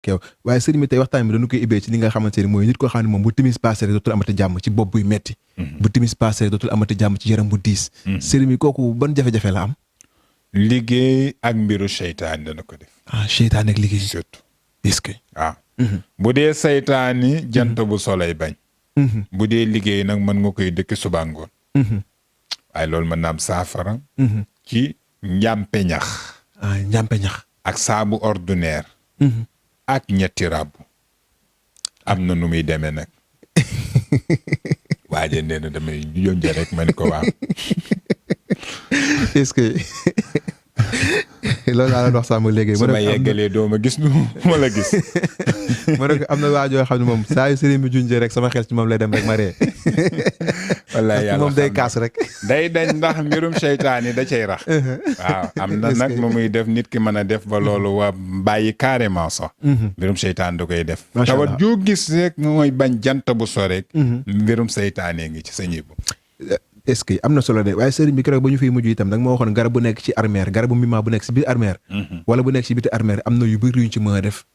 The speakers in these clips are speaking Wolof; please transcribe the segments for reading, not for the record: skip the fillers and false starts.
kew waaye sëriñ bi tey waxtaan bi dañu koy ibbee ci li nga xamante ni mooy nit koo xam ne moom bu timis passé rek dootul amati jàmm ci bopp buy metti bu timis passé rek dootul amati jàmm ci yaram bu diis sëriñ bi kooku ban jafe-jafe la am. liggéey ak mbiru seytaan dana ko def. seytaan ak liggéey surtout. est-ce que. waaw. bu dee seytaani jant bu soley bañ. bu dee liggéey nag mën nga koy dëkk suba ngoon. waaye loolu mën na am saafara. ci njàmpe ñax. njàmpe ñax. ak saabu ordinaire. ak ñetti ràbb. am na nu muy demee nag. waaje nee na damay yónja rek ma ni ko waaw. est-ce que loolu laa la wax sàmm léegi. su ma yeggalee doo ma gis nu ma la gis. ma ne ko am na waajoo xam ne moom saa yu sëriñ bi junjee rek sama xel ci moom lay dem rek ma ree. wallaay yàlla moom day kaas rek. day dañ ndax mbirum seytaan yi da cay rax. waaw am na nag mu muy def nit ki mën a def ba loolu waa bàyyi carrément sax. mbirum seytaan da koy def. macha allah tawat joo gis rek mooy bañ jant bu so rek. mbirum seytaanee ngi ci sa ñibu. est-ce que am na solo de waaye sëriñ bi keroog ba ñu fiy mujj itam nag moo waxoon garab bu nekk ci armeer garabu mima bu nekk ci biir armeer wala bu nekk ci biti armeer am na yu bëri yuñ ci mën a def.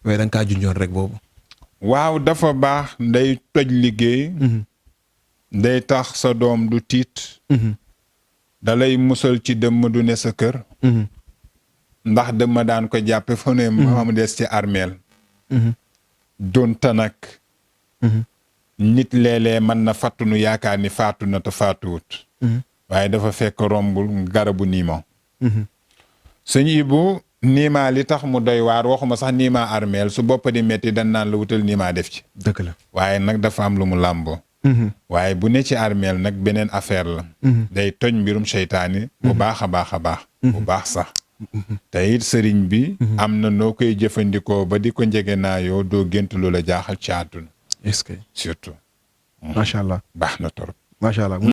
waaye da nga kaa junjoon rek boobu. waaw dafa baax day toj liggéey. day tax sa doom du tiit. da lay musal ci dëmm du ne sa kër. ndax dëmm daan ko jàppe fa ne ma des ci armeel. donta nag. nit léeg-léeg mën na fàttunu yaakaar ni faatu na te faatuwut. waaye dafa fekk rombul garabu niima. sëñ Ibu niima li tax mu doy waar waxuma sax niima armeel su bopp di metti dan naan la wutal niima def ci. dëgg la waaye nag dafa am lu mu làmboo. waaye bu ne ci armeel nag beneen affaire la. day toj mbirum seytaani bu baax a baax a baax. bu baax sax. te it sëriñ bi. am na noo koy jëfandikoo ba di ko njege naayoo doo gént lu la jaaxal ci àdduna. est-ce que surtout. macha allah baax na torop. macha allah.